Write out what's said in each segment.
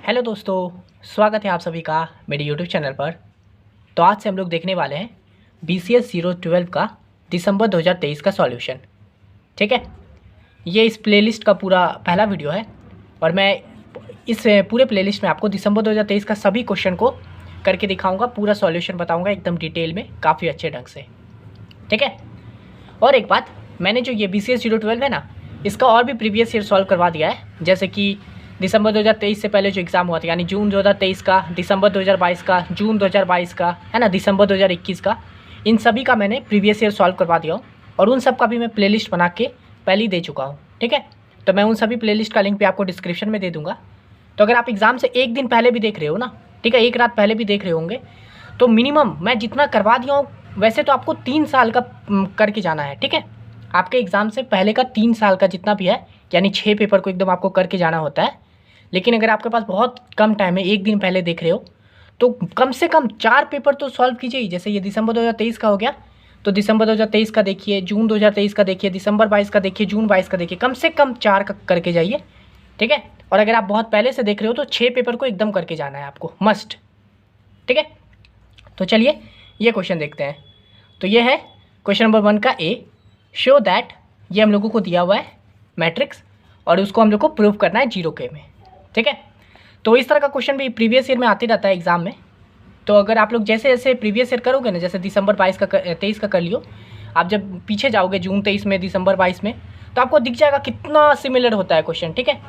Hello दोस्तों, स्वागत है आप सभी का मेरे यूट्यूब चैनल पर। तो आज से हम लोग देखने वाले हैं BCS 012 का दिसंबर 2023 का सॉल्यूशन। ठीक है, ये इस प्लेलिस्ट का पूरा पहला वीडियो है और मैं इस पूरे प्लेलिस्ट में आपको दिसंबर 2023 का सभी क्वेश्चन को करके दिखाऊंगा, पूरा सॉल्यूशन बताऊंगा एकदम डिटेल में, काफ़ी अच्छे ढंग से। ठीक है, और एक बात, मैंने जो ये BCS 012 है ना, इसका और भी प्रीवियस ईयर सॉल्व करवा दिया है। जैसे कि दिसंबर 2023 से पहले जो एग्ज़ाम हुआ था, यानी जून 2023 का, दिसंबर 2022 का, जून 2022 का, है ना, दिसंबर 2021 का, इन सभी का मैंने प्रीवियस ईयर सॉल्व करवा दिया हूँ और उन सब का भी मैं प्लेलिस्ट बना के पहले ही दे चुका हूँ। ठीक है, तो मैं उन सभी प्लेलिस्ट का लिंक भी आपको डिस्क्रिप्शन में दे दूँगा। तो अगर आप एग्ज़ाम से एक दिन पहले भी देख रहे हो ना, ठीक है, एक रात पहले भी देख रहे होंगे, तो मिनिमम मैं जितना करवा दिया हूँ, वैसे तो आपको 3 साल का करके जाना है। ठीक है, आपके एग्ज़ाम से पहले का 3 साल का जितना भी है, यानी 6 पेपर को एकदम आपको करके जाना होता है। लेकिन अगर आपके पास बहुत कम टाइम है, एक दिन पहले देख रहे हो, तो कम से कम 4 पेपर तो सॉल्व कीजिए ही। जैसे ये दिसंबर 2023 का हो गया, तो दिसंबर 2023 का देखिए, जून 2023 का देखिए, दिसंबर 22 का देखिए, जून 22 का देखिए, कम से कम 4 का करके जाइए। ठीक है, और अगर आप बहुत पहले से देख रहे हो तो 6 पेपर को एकदम करके जाना है आपको, मस्ट। ठीक है, तो चलिए ये क्वेश्चन देखते हैं। तो ये है क्वेश्चन नंबर 1 का ए, शो दैट, ये हम लोगों को दिया हुआ है मैट्रिक्स और उसको हम लोग को प्रूव करना है 0K में। ठीक है, तो इस तरह का क्वेश्चन भी प्रीवियस ईयर में आते रहता है एग्जाम में। तो अगर आप लोग जैसे जैसे प्रीवियस ईयर करोगे ना, जैसे दिसंबर 23 का कर लियो, आप जब पीछे जाओगे जून 23 में, दिसंबर 22 में, तो आपको दिख जाएगा कितना सिमिलर होता है क्वेश्चन। ठीक है,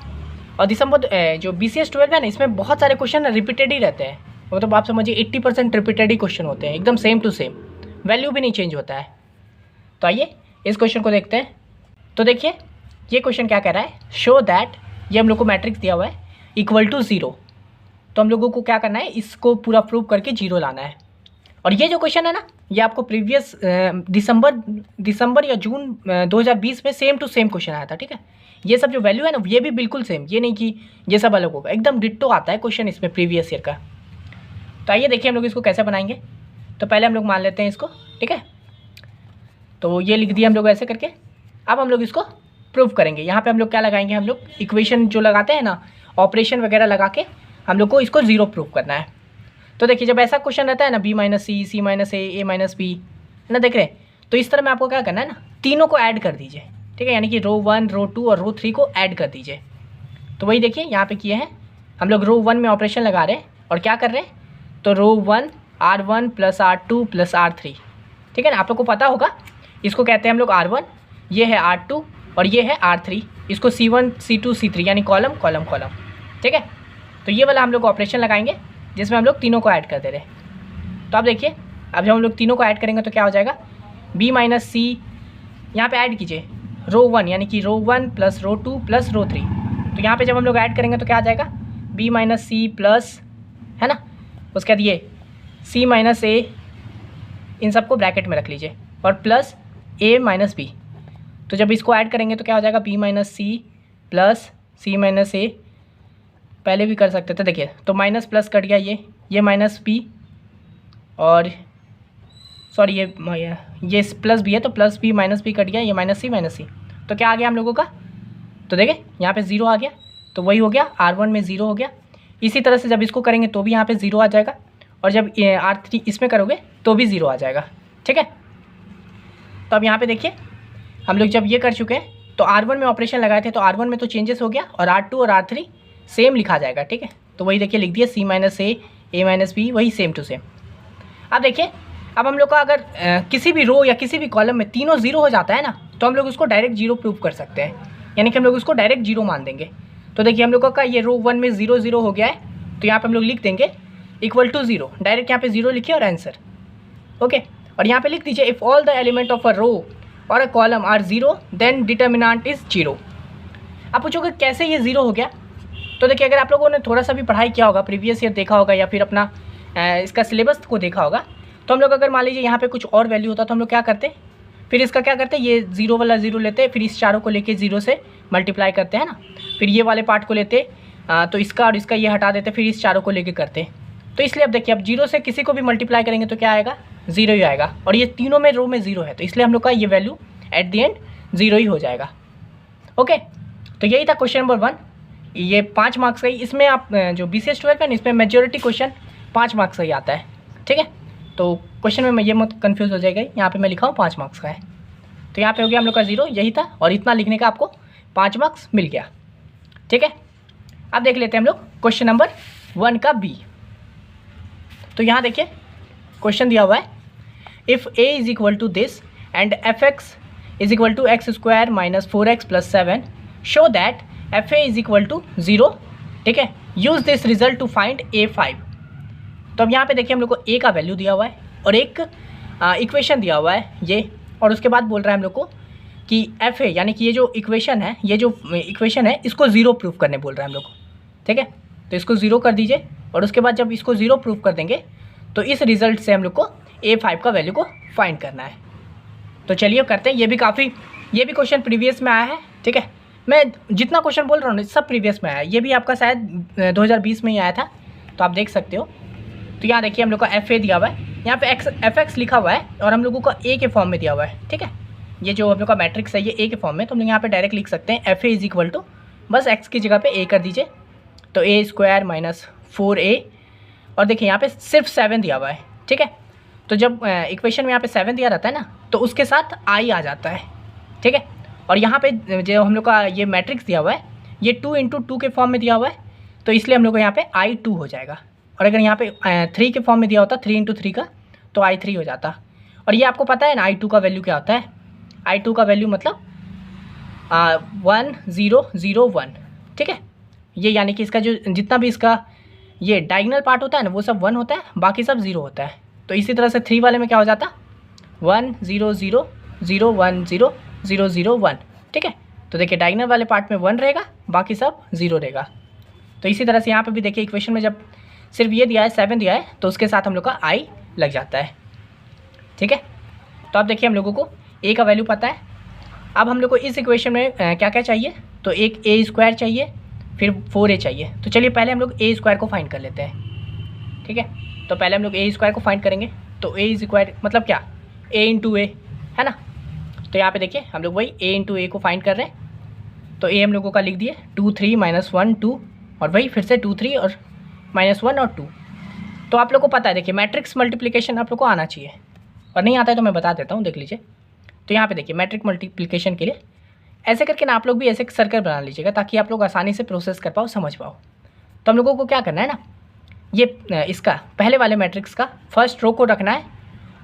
और दिसंबर जो BCS 12 है ना, इसमें बहुत सारे क्वेश्चन रिपीटेड ही रहते हैं। मतलब आप समझिए 80% रिपीटेड ही क्वेश्चन होते हैं, एकदम सेम टू सेम, वैल्यू भी नहीं चेंज होता है। तो आइए इस क्वेश्चन को देखते हैं। तो देखिए ये क्वेश्चन क्या कह रहा है, शो दैट, ये हम लोग को मैट्रिक्स दिया हुआ है इक्वल टू 0। तो हम लोगों को क्या करना है, इसको पूरा प्रूव करके 0 लाना है। और ये जो क्वेश्चन है ना, ये आपको प्रीवियस दिसंबर या जून 2020 में सेम टू सेम क्वेश्चन आया था। ठीक है, ये सब जो वैल्यू है ना, ये भी बिल्कुल सेम, ये नहीं कि ये सब अलग होगा, एकदम डिट्टो आता है क्वेश्चन इसमें प्रीवियस ईयर का। तो आइए देखिए हम लोग इसको कैसे बनाएंगे। तो पहले हम लोग मान लेते हैं इसको। ठीक है, तो ये लिख दिया हम लोग ऐसे करके। अब हम लोग इसको प्रूव करेंगे। यहाँ पे हम लोग क्या लगाएंगे, हम लोग इक्वेशन जो लगाते हैं ना, ऑपरेशन वगैरह लगा के हम लोग को इसको 0 प्रूव करना है। तो देखिए जब ऐसा क्वेश्चन रहता है ना, B - C, C - A, A - B, है ना, देख रहे हैं, तो इस तरह में आपको क्या करना है ना, तीनों को ऐड कर दीजिए। ठीक है, यानी कि रो 1, रो 2 और रो 3 को ऐड कर दीजिए। तो वही देखिए यहाँ पे किए हैं हम लोग, रो 1 में ऑपरेशन लगा रहे हैं और क्या कर रहे हैं, तो रो 1 R1 + R2 + R3। ठीक है ना, आप लोग को पता होगा, इसको कहते हैं हम लोग R1, ये है R2 और ये है R3। इसको C1, C2, C3 यानी कॉलम कॉलम कॉलम। ठीक है, तो ये वाला हम लोग ऑपरेशन लगाएंगे जिसमें हम लोग तीनों को ऐड कर दे रहे हैं। तो अब देखिए, अब जब हम लोग तीनों को ऐड करेंगे तो क्या हो जाएगा, B - C, यहाँ पे ऐड कीजिए रो 1, यानी कि रो 1 + रो 2 + रो 3। तो यहाँ पे जब हम लोग ऐड करेंगे तो क्या आ जाएगा, B - C प्लस, है ना, उसके बाद ये C - A, इन सबको ब्रैकेट में रख लीजिए, और प्लस A - B। तो जब इसको ऐड करेंगे तो क्या हो जाएगा, B - C plus C - A, पहले भी कर सकते थे, देखिए तो माइनस प्लस कट गया, ये -B, और सॉरी ये प्लस B है तो प्लस B -B कट गया, ये -C। तो क्या आ गया हम लोगों का, तो देखिए यहाँ पे 0 आ गया, तो वही हो गया, R1 में 0 हो गया। इसी तरह से जब इसको करेंगे तो भी यहाँ पे 0 आ जाएगा, और जब R3 इसमें करोगे तो भी 0 आ जाएगा। ठीक है, तो अब यहाँ पे देखिए हम लोग जब ये कर चुके हैं, तो R1 में ऑपरेशन लगाए थे, तो R1 में तो चेंजेस हो गया, और R2 और R3 सेम लिखा जाएगा। ठीक है, तो वही देखिए लिख दिया, C - A, A - B, वही सेम टू सेम। अब देखिए, अब हम लोग का अगर किसी भी रो या किसी भी कॉलम में तीनों 0 हो जाता है ना, तो हम लोग उसको डायरेक्ट 0 प्रूव कर सकते हैं, यानी कि हम लोग उसको डायरेक्ट 0 मान देंगे। तो देखिए हम लोगों का ये रो 1 में 0 0 हो गया है, तो यहाँ पर हम लोग लिख देंगे इक्वल टू 0, डायरेक्ट यहाँ पे 0 लिखिए और आंसर। ओके, और यहाँ पे लिख दीजिए, if all the element of a row और a column are 0 then determinant is 0। आप पूछोगे कैसे ये 0 हो गया, तो देखिए अगर आप लोगों ने थोड़ा सा भी पढ़ाई किया होगा, प्रीवियस ईयर देखा होगा, या फिर अपना इसका सिलेबस को देखा होगा, तो हम लोग अगर मान लीजिए यहाँ पे कुछ और वैल्यू होता तो हम लोग क्या करते, फिर इसका क्या करते, ये 0 वाला 0 लेते, फिर इस चारों को लेके 0 से मल्टीप्लाई करते हैं ना, फिर ये वाले पार्ट को लेते, तो इसका और इसका ये हटा देते, फिर इस चारों को लेके करते। तो इसलिए अब देखिए, अब 0 से किसी को भी मल्टीप्लाई करेंगे तो क्या आएगा, 0 ही आएगा, और ये तीनों में रो में 0 है, तो इसलिए हम लोग का ये वैल्यू एट द एंड 0 ही हो जाएगा। ओके, तो यही था क्वेश्चन नंबर 1। ये 5 मार्क्स का ही, इसमें आप जो BCS 12 है ना, इसमें मेजॉरिटी क्वेश्चन 5 मार्क्स का ही आता है, ठीक है। तो क्वेश्चन में मैं ये मत कन्फ्यूज़ हो जाएगा, यहाँ पे मैं लिखा हूँ 5 मार्क्स का है। तो यहाँ पे हो गया हम लोग का 0, यही था, और इतना लिखने का आपको 5 मार्क्स मिल गया, ठीक है। अब देख लेते हैं हम लोग क्वेश्चन नंबर 1 का B। तो यहाँ देखिए क्वेश्चन दिया हुआ है, if A is equal to this and fx is equal to x square minus 4x plus 7 show that fa is equal to 0, ठीक है। Use this result to find A5। तो अब यहाँ पे देखिए हम लोग को A का वैल्यू दिया हुआ है और एक इक्वेशन दिया हुआ है ये, और उसके बाद बोल रहा है हम लोग को कि fa यानी कि ये जो इक्वेशन है, इसको 0 प्रूफ करने बोल रहा है हम लोग को, ठीक है। तो इसको 0 कर दीजिए, और उसके बाद जब इसको 0 प्रूफ कर देंगे तो इस रिज़ल्ट से हम लोग को A5 का वैल्यू को फाइंड करना है। तो चलिए करते हैं। ये भी क्वेश्चन प्रीवियस में आया है, ठीक है। मैं जितना क्वेश्चन बोल रहा हूँ सब प्रीवियस में आया है, ये भी आपका शायद 2020 में ही आया था, तो आप देख सकते हो। तो यहाँ देखिए हम लोग का FA दिया हुआ है, यहाँ पे fx लिखा हुआ है और हम लोगों को A के फॉर्म में दिया हुआ है, ठीक है। ये जो हम लोग का मैट्रिक्स है ये A के फॉर्म में, तो हम लोग यहाँ पे डायरेक्ट लिख सकते हैं FA इज इक्वल टू, बस x की जगह पे A कर दीजिए, तो A स्क्वायर माइनस 4A, और देखिए यहाँ पे सिर्फ 7 दिया हुआ है, ठीक है। तो जब इक्वेशन में यहाँ पे 7 दिया रहता है ना, तो उसके साथ I आ जाता है, ठीक है। और यहाँ पे जो हम लोग का ये मैट्रिक्स दिया हुआ है, ये 2 इंटू 2 के फॉर्म में दिया हुआ है, तो इसलिए हम लोग को यहाँ पे I2 हो जाएगा। और अगर यहाँ पे 3 के फॉर्म में दिया होता 3 इंटू 3 का, तो I3 हो जाता। और ये आपको पता है ना I2 का वैल्यू क्या होता है, I2 का वैल्यू मतलब 1001, ठीक है। ये यानी कि इसका जो जितना भी इसका ये डायगोनल पार्ट होता है ना, वो सब 1 होता है, बाकी सब 0 होता है। तो इसी तरह से 3 वाले में क्या हो जाता 1 0 0 0 1 0 0 0 1, ठीक है। तो देखिए डायगोनल वाले पार्ट में 1 रहेगा, बाकी सब 0 रहेगा। तो इसी तरह से यहाँ पे भी देखिए इक्वेशन में जब सिर्फ ये दिया है 7 दिया है, तो उसके साथ हम लोग का I लग जाता है, ठीक है। तो अब देखिए हम लोगों को A का वैल्यू पता है। अब हम लोग को इस इक्वेशन में क्या क्या चाहिए, तो एक A स्क्वायर चाहिए, फिर 4A चाहिए। तो चलिए पहले हम लोग A स्क्वायर को फाइंड कर लेते हैं, ठीक है। तो पहले हम लोग A स्क्वायर को फाइंड करेंगे। तो A स्क्वायर मतलब क्या, A इंटू A है ना। तो यहाँ पे देखिए हम लोग वही A इंटू A को फाइंड कर रहे हैं। तो A हम लोगों का लिख दिए 2 3 माइनस 1 2, और वही फिर से 2 3 और माइनस 1 और 2। तो आप लोग को पता है, देखिए मैट्रिक्स मल्टीप्लिकेशन आप लोग को आना चाहिए, और नहीं आता है तो मैं बता देता हूँ, देख लीजिए। तो यहाँ पे देखिए मैट्रिक मल्टीप्लिकेशन के लिए ऐसे करके ना आप लोग भी ऐसे सर्कल बना लीजिएगा, ताकि आप लोग आसानी से प्रोसेस कर पाओ, समझ पाओ। तो हम लोगों को क्या करना है ना, ये इसका पहले वाले मैट्रिक्स का फर्स्ट रो को रखना है,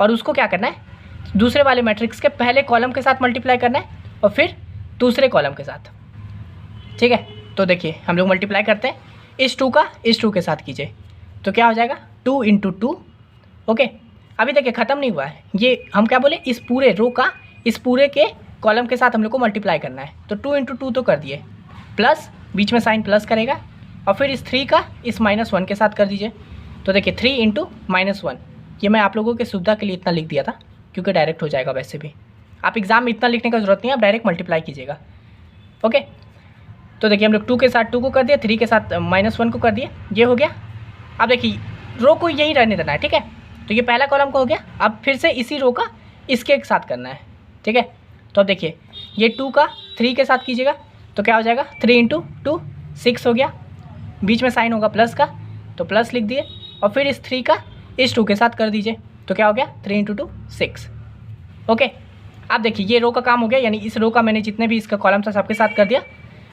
और उसको क्या करना है दूसरे वाले मैट्रिक्स के पहले कॉलम के साथ मल्टीप्लाई करना है, और फिर दूसरे कॉलम के साथ, ठीक है। तो देखिए हम लोग मल्टीप्लाई करते हैं, इस 2 का इस 2 के साथ कीजिए, तो क्या हो जाएगा 2 इंटू 2, ओके। अभी देखिए ख़त्म नहीं हुआ है, ये हम क्या बोले, इस पूरे रो का इस पूरे के कॉलम के साथ हम लोग को मल्टीप्लाई करना है। तो 2 इंटू 2 तो कर दिए, प्लस बीच में साइन प्लस करेगा, और फिर इस 3 का इस -1 के साथ कर दीजिए। तो देखिए 3 इंटू -1, ये मैं आप लोगों के सुविधा के लिए इतना लिख दिया था, क्योंकि डायरेक्ट हो जाएगा। वैसे भी आप एग्जाम में इतना लिखने का जरूरत नहीं है, आप डायरेक्ट मल्टीप्लाई कीजिएगा, ओके। तो देखिए हम लोग 2 के साथ 2 को कर दिया, 3 के साथ -1 को कर दिया, ये हो गया। अब देखिए रो को यही रहने देना है, ठीक है। तो ये पहला कॉलम का हो गया, अब फिर से इसी रो का इसके साथ करना है, ठीक है। तो अब देखिए ये 2 का 3 के साथ कीजिएगा, तो क्या हो जाएगा 3 इंटू 2 6 हो गया, बीच में साइन होगा प्लस का, तो प्लस लिख दिए, और फिर इस 3 का इस 2 के साथ कर दीजिए, तो क्या हो गया 3 इंटू 2 6, ओके। अब देखिए ये रो का काम हो गया, यानी इस रो का मैंने जितने भी इसका कॉलम था सबके साथ कर दिया।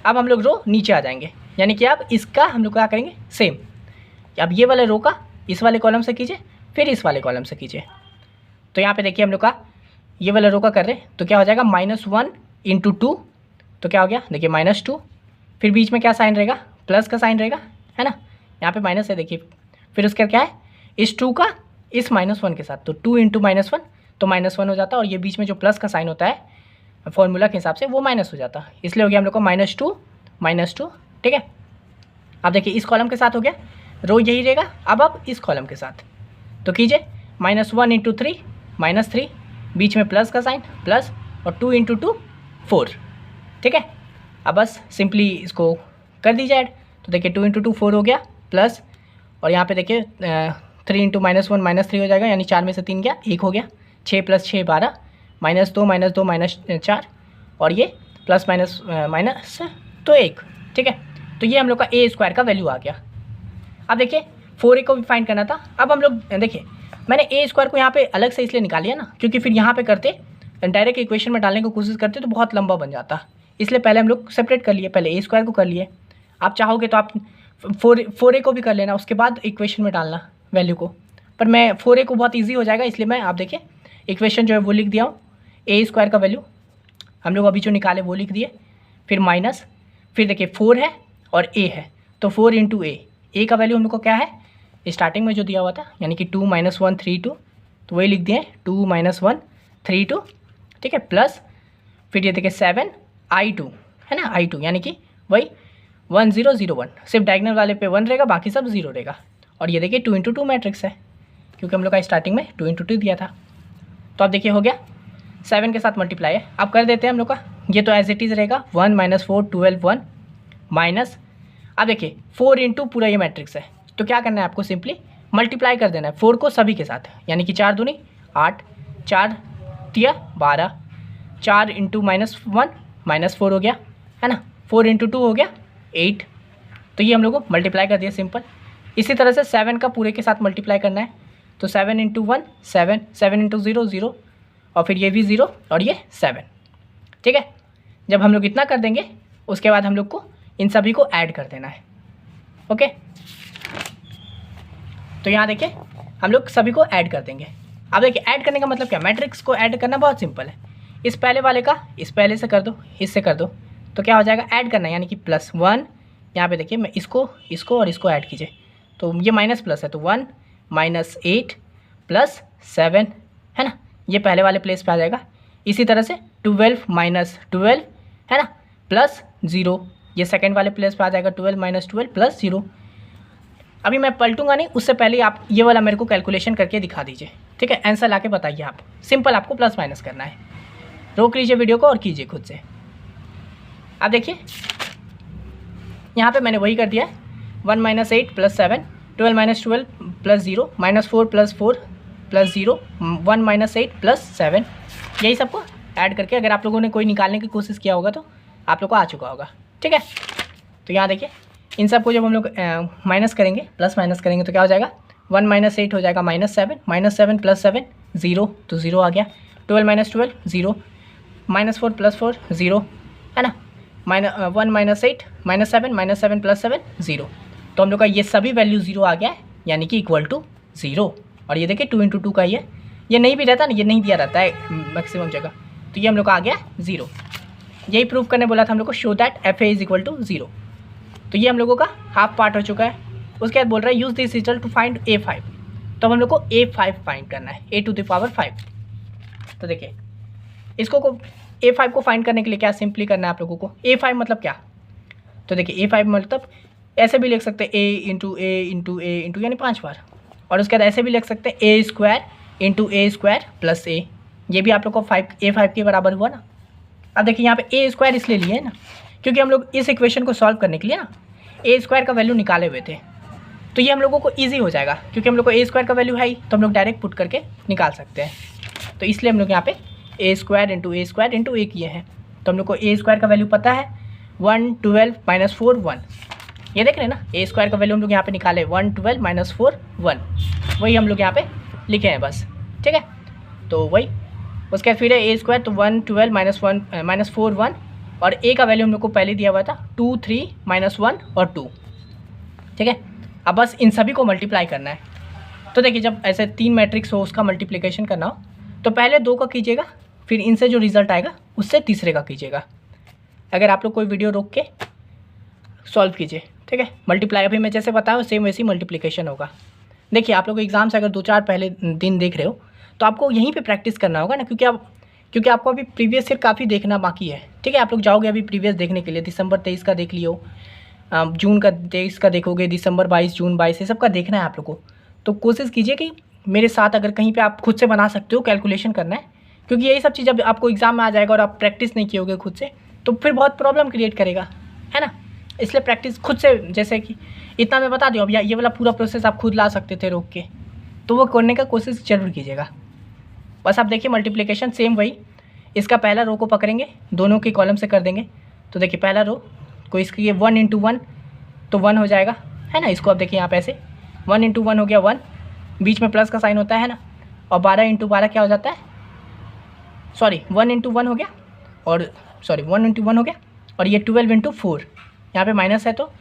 अब हम लोग रो नीचे आ जाएंगे, यानी कि अब इसका हम लोग क्या करेंगे सेम, अब ये वाले रो का इस वाले कॉलम से कीजिए, फिर इस वाले कॉलम से कीजिए। तो यहाँ पे देखिए हम लोग का ये वाला रो का कर रहे हैं, तो क्या हो जाएगा -1 इंटू 2, तो क्या हो गया देखिए -2, फिर बीच में क्या साइन रहेगा, प्लस का साइन रहेगा, है ना। यहाँ पे माइनस है देखिए, फिर उसके क्या है इस 2 का इस -1 के साथ, तो 2 इंटू -1 तो -1 हो जाता है, और ये बीच में जो प्लस का साइन होता है फॉर्मूला के हिसाब से वो माइनस हो जाता है, इसलिए हो गया हम लोग का -2, ठीक है। अब देखिए इस कॉलम के साथ हो गया, रो यही रहेगा। अब इस कॉलम के साथ तो कीजिए -1 इंटू 3 -3, बीच में प्लस का साइन प्लस, और 2 इंटू 2 4, ठीक है। अब बस सिंपली इसको कर दीजिए ऐड, तो देखिए 2 इंटू 2 4 हो गया प्लस, और यहाँ पे देखिए 3 इंटू -1 -3 हो जाएगा, यानी 4 में से 3 गया 1 हो गया, 6 + 6 12, -2 -4, और ये प्लस माइनस तो 1, ठीक है। तो ये हम लोग का ए स्क्वायर का वैल्यू आ गया। अब देखिए 4a को भी फाइंड करना था। अब हम लोग देखिए मैंने ए स्क्वायर को यहाँ पे अलग से इसलिए निकाल लिया ना, क्योंकि फिर यहाँ पे करते डायरेक्ट इक्वेशन में डालने की कोशिश करते तो बहुत लंबा बन जाता, इसलिए पहले हम लोग सेपरेट कर लिए, पहले ए स्क्वायर को कर लिए। आप चाहोगे तो आप 4a को भी कर लेना, उसके बाद इक्वेशन में डालना वैल्यू को, पर मैं 4a को बहुत ईजी हो जाएगा, इसलिए मैं आप देखिए इक्वेशन जो है वो लिख दिया हूँ। ए स्क्वायर का वैल्यू हम लोग अभी जो निकाले वो लिख दिए, फिर माइनस, फिर देखिए 4 है और a है, तो 4 इंटू ए का वैल्यू हम लोग को क्या है स्टार्टिंग में जो दिया हुआ था, यानी कि 2 - 1 3 2, तो वही लिख दिए 2 - 1 3 2, ठीक है, प्लस फिर ये देखिए 7 I2 है ना, I2 यानी कि वही 1 0 0 1, सिर्फ डायगोनल वाले पे 1 रहेगा, बाकी सब 0 रहेगा। और ये देखिए 2 इंटू 2 मैट्रिक्स है, क्योंकि हम लोग का स्टार्टिंग में 2 इंटू 2 दिया था। तो अब देखिए हो गया 7 के साथ मल्टीप्लाई है। अब कर देते हैं हम लोग का, ये तो एज इट इज़ रहेगा 1 - 4 12 1 माइनस, अब देखिए 4 इंटू पूरा ये मैट्रिक्स है, तो क्या करना है आपको सिंपली मल्टीप्लाई कर देना है 4 को सभी के साथ, यानी कि 4 दूनी 8, 4 तिया 12, 4 इंटू -1 -4 हो गया है ना, 4 इंटू 2 हो गया 8, तो ये हम लोग को मल्टीप्लाई कर दिया सिंपल। इसी तरह से 7 का पूरे के साथ मल्टीप्लाई करना है, तो 7 इंटू 1 7, 7 इंटू 0 0, और फिर ये भी 0 और ये 7, ठीक है। जब हम लोग इतना कर देंगे उसके बाद हम लोग को इन सभी को ऐड कर देना है, ओके। तो यहाँ देखिए हम लोग सभी को ऐड कर देंगे। अब देखिए ऐड करने का मतलब क्या, मैट्रिक्स को ऐड करना बहुत सिंपल है, इस पहले वाले का इस पहले से कर दो, इससे कर दो, तो क्या हो जाएगा ऐड करना है, यानी कि +1, यहाँ पे देखिए मैं इसको और इसको ऐड कीजिए, तो ये माइनस प्लस है, तो 1 - 8 + 7 है ना, ये पहले वाले प्लेस पे आ जाएगा। इसी तरह से 12 - 12 है ना, प्लस 0, ये सेकंड वाले प्लेस पे आ जाएगा, 12 - 12 + 0। अभी मैं पलटूंगा नहीं, उससे पहले आप ये वाला मेरे को कैलकुलेशन करके दिखा दीजिए, ठीक है, आंसर ला के बताइए आप, सिंपल आपको प्लस माइनस करना है। रोक लीजिए वीडियो को और कीजिए खुद से। अब देखिए यहाँ पे मैंने वही कर दिया है, 1 - 8 + 7, 12 - 12 + 0, -4 + 4 + 0, 1 - 8 + 7, यही सबको ऐड करके अगर आप लोगों ने कोई निकालने की कोशिश किया होगा तो आप लोग को आ चुका होगा, ठीक है। तो यहाँ देखिए इन सबको जब हम लोग माइनस करेंगे, प्लस माइनस करेंगे, तो क्या हो जाएगा 1 - 8 हो जाएगा -7, -7 + 7 0, तो 0 आ गया, 12 - 12 0, -4 + 4 0 है ना, 1 - 8 -7 -7 + 7 0, तो हम लोग का ये सभी वैल्यू 0 आ गया है, यानी कि इक्वल टू 0। और ये देखिए 2 इंटू 2 का ये नहीं भी रहता ना, ये नहीं दिया रहता है मैक्सिमम जगह, तो ये हम लोग का आ गया 0। यही प्रूव करने बोला था हम लोग को, शो दैट FA = 0। तो ये हम लोगों का हाफ पार्ट हो चुका है। उसके बाद बोल रहा है use this result to find A5, तो हम लोग को A5 फाइंड करना है, A⁵ तो देखिए इसको A5 को फाइंड करने के लिए क्या सिंपली करना है आप लोगों को, A5 मतलब क्या, तो देखिए A5 मतलब ऐसे भी लिख सकते हैं A इंटू A यानी 5 बार, और उसके बाद ऐसे भी लिख सकते हैं A² × A² + A, ये भी आप लोग को A5 के बराबर हुआ ना। अब देखिए यहाँ पे A² इसलिए लिए है ना, क्योंकि हम लोग इस इक्वेशन को सॉल्व करने के लिए ना A² का वैल्यू निकाले हुए थे, तो ये हम लोगों को ईजी हो जाएगा, क्योंकि हम लोग को A² का वैल्यू है ही, तो हम लोग डायरेक्ट पुट करके निकाल सकते हैं। तो इसलिए हम लोग यहाँ पे A² × A किए हैं, तो हम लोग को A² का वैल्यू पता है 1 12 - 4 1, ये देख रहे हैं ना, A² का वैल्यू हम लोग यहाँ पे निकाले 1 12 - 4 1, वही हम लोग यहाँ पे लिखे हैं बस, ठीक है। तो वही उसके बाद फिर है A² तो 1 12 - 4 1, और A का वैल्यू हम लोग को पहले दिया हुआ था 2 3 - 1 और 2, ठीक है। अब बस इन सभी को मल्टीप्लाई करना है। तो देखिए जब ऐसे 3 मैट्रिक्स हो उसका मल्टीप्लिकेशन करना हो तो पहले 2 का कीजिएगा, फिर इनसे जो रिज़ल्ट आएगा उससे तीसरे का कीजिएगा। अगर आप लोग कोई वीडियो रोक के सॉल्व कीजिए, ठीक है। मल्टीप्लाई अभी मैं जैसे बताया सेम वैसी मल्टीप्लिकेशन होगा। देखिए आप लोग एग्ज़ाम से अगर 2-4 पहले दिन देख रहे हो तो आपको यहीं पे प्रैक्टिस करना होगा ना, क्योंकि आपको अभी प्रीवियस ईयर काफ़ी देखना बाकी है, ठीक है। आप लोग जाओगे अभी प्रीवियस देखने के लिए, दिसंबर 23 का देख लियो, जून का 23 का देखोगे, दिसंबर 22 जून 22 ये सब का देखना है आप लोग को। तो कोशिश कीजिए कि मेरे साथ अगर कहीं पे आप खुद से बना सकते हो, कैलकुलेशन करना है, क्योंकि यही सब चीज़ जब आपको एग्ज़ाम में आ जाएगा और आप प्रैक्टिस नहीं किए होगे खुद से तो फिर बहुत प्रॉब्लम क्रिएट करेगा, है ना। इसलिए प्रैक्टिस खुद से, जैसे कि इतना मैं बता दूँ, अब ये वाला पूरा प्रोसेस आप खुद ला सकते थे रोक के, तो वो करने का कोशिश जरूर कीजिएगा। बस आप देखिए मल्टीप्लिकेशन सेम वही, इसका पहला रो को पकड़ेंगे, दोनों के कॉलम से कर देंगे। तो देखिए पहला रो को इसके 1 × 1 तो 1 हो जाएगा, है ना। इसको अब देखिए यहाँ पे ऐसे 1 इंटू 1 हो गया 1, बीच में प्लस का साइन होता है ना, और 12 इंटू 12 क्या हो जाता है, सॉरी 1 इंटू 1 हो गया, और सॉरी 1 इंटू 1 हो गया, और ये 12 इंटू 4, यहाँ पे माइनस है तो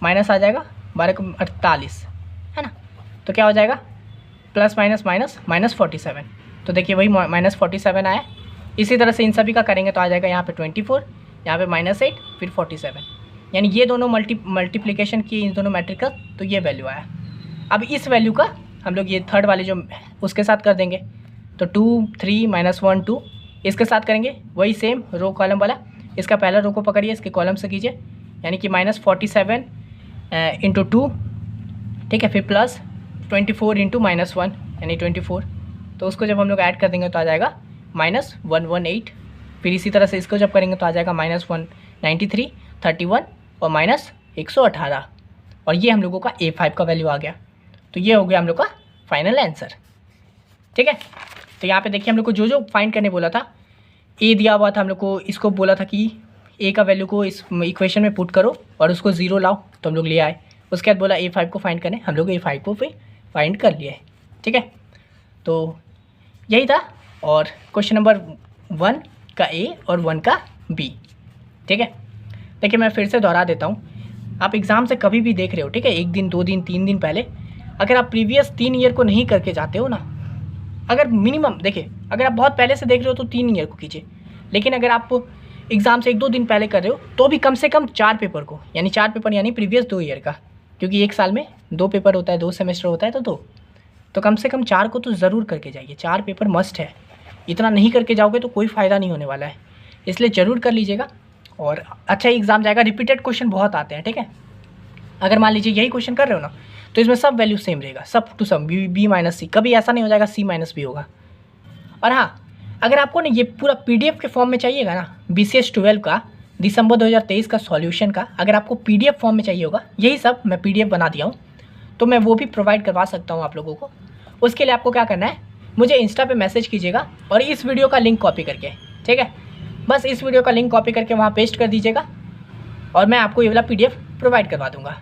माइनस आ जाएगा, 12 को 48, है ना। तो क्या हो जाएगा, प्लस माइनस माइनस माइनस 47, तो देखिए वही माइनस 47 आया। इसी तरह से इन सभी का करेंगे तो आ जाएगा यहाँ पे 24, यहाँ पे -8, फिर 47, यानी ये दोनों मल्टीप्लिकेशन की इन दोनों मैट्रिक का, तो ये वैल्यू आया। अब इस वैल्यू का हम लोग ये थर्ड वाले जो उसके साथ कर देंगे, तो 2 3 -1 2, इसके साथ करेंगे वही सेम रो कॉलम वाला। इसका पहला रो को पकड़िए, इसके कॉलम से कीजिए, यानी कि -47 इंटू 2, ठीक है, फिर प्लस 24 इंटू -1 यानी 24, तो उसको जब हम लोग ऐड कर देंगे तो आ जाएगा -118। फिर इसी तरह से इसको जब करेंगे तो आ जाएगा -193, 31 और -118, और ये हम लोगों का A5 का वैल्यू आ गया। तो ये हो गया हम लोग का फाइनल आंसर, ठीक है। तो यहाँ पे देखिए हम लोग को जो जो फाइंड करने बोला था, A दिया हुआ था हम लोग को, इसको बोला था कि A का वैल्यू को इस इक्वेशन में पुट करो और उसको 0 लाओ, तो हम लोग ले आए। उसके बाद बोला A5 को फाइंड करने, हम लोग A5 को फिर फाइंड कर लिए, ठीक है। तो यही था, और क्वेश्चन नंबर 1 का A और 1 का B, ठीक है। देखिए मैं फिर से दोहरा देता हूँ, आप एग्ज़ाम से कभी भी देख रहे हो, ठीक है, 1 दिन 2 दिन 3 दिन पहले, अगर आप प्रीवियस 3 ईयर को नहीं करके जाते हो ना, अगर मिनिमम देखिए, अगर आप बहुत पहले से देख रहे हो तो 3 ईयर को कीजिए, लेकिन अगर आप एग्ज़ाम से 1-2 दिन पहले कर रहे हो तो भी कम से कम 4 पेपर को, यानी 4 पेपर यानी प्रीवियस 2 ईयर का, क्योंकि एक साल में 2 पेपर होता है, 2 सेमेस्टर होता है, तो 2, तो कम से कम 4 को तो ज़रूर करके जाइए, 4 पेपर मस्ट है। इतना नहीं करके जाओगे तो कोई फ़ायदा नहीं होने वाला है, इसलिए ज़रूर कर लीजिएगा और अच्छा एग्ज़ाम जाएगा। रिपीटेड क्वेश्चन बहुत आते हैं, ठीक है। अगर मान लीजिए यही क्वेश्चन कर रहे हो ना, तो इसमें सब वैल्यू सेम रहेगा, सब टू सम, B माइनस C, कभी ऐसा नहीं हो जाएगा C माइनस B होगा। और हाँ, अगर आपको ना ये पूरा PDF के फॉर्म में चाहिएगा ना, BCS 12 का दिसंबर 2023 का सॉल्यूशन का, अगर आपको PDF फॉर्म में चाहिए होगा, यही सब मैं PDF बना दिया हूँ, तो मैं वो भी प्रोवाइड करवा सकता हूँ आप लोगों को। उसके लिए आपको क्या करना है, मुझे इंस्टा पे मैसेज कीजिएगा और इस वीडियो का लिंक कॉपी करके, ठीक है, बस इस वीडियो का लिंक कॉपी करके वहाँ पेस्ट कर दीजिएगा और मैं आपको ये वाला PDF प्रोवाइड करवा दूँगा।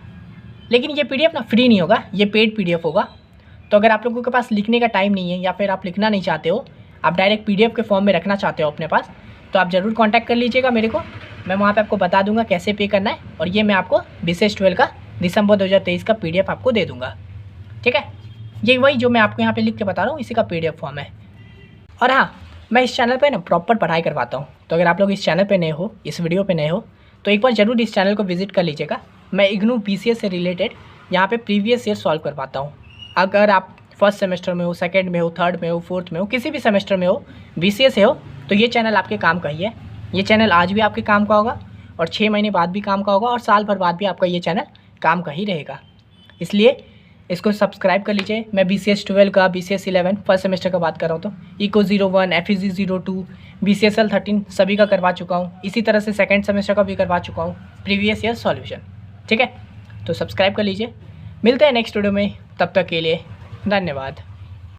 लेकिन ये PDF ना फ्री नहीं होगा, ये पेड PDF होगा। तो अगर आप लोगों के पास लिखने का टाइम नहीं है या फिर आप लिखना नहीं चाहते हो, आप डायरेक्ट PDF के फॉर्म में रखना चाहते हो अपने पास, तो आप ज़रूर कांटेक्ट कर लीजिएगा मेरे को, मैं वहाँ पे आपको बता दूंगा कैसे पे करना है, और ये मैं आपको BCS 12 का दिसंबर 2023 का PDF आपको दे दूँगा, ठीक है। ये वही जो मैं आपको यहाँ पे लिख के बता रहा हूँ, इसी का PDF फॉर्म है। और हाँ, मैं इस चैनल पे ना प्रॉपर पढ़ाई करवाता हूँ, तो अगर आप लोग इस चैनल पे नए हो, इस वीडियो पे नए हो, तो एक बार ज़रूर इस चैनल को विजिट कर लीजिएगा। मैं IGNOU BCS से रिलेटेड यहाँ पे प्रीवियस ईयर सॉल्व करवाता हूँ। अगर आप फर्स्ट सेमेस्टर में हो, सेकेंड में हो, थर्ड में हो, फोर्थ में हो, किसी भी सेमेस्टर में हो, BCS से हो, तो ये चैनल आपके काम का ही है। ये चैनल आज भी आपके काम का होगा और 6 महीने बाद भी काम का होगा और साल भर बाद भी आपका ये चैनल काम का ही रहेगा, इसलिए इसको सब्सक्राइब कर लीजिए। मैं BCS 12 का, BCS 11 फर्स्ट सेमेस्टर का बात कर रहा हूँ, तो ECO 01, FEG 02, BCSL 13 सभी का करवा चुका हूँ। इसी तरह से सेकेंड सेमेस्टर का भी करवा चुका हूँ, प्रीवियस ईयर सॉल्यूशन, ठीक है। तो सब्सक्राइब कर लीजिए, मिलते हैं नेक्स्ट वीडियो में, तब तक के लिए धन्यवाद।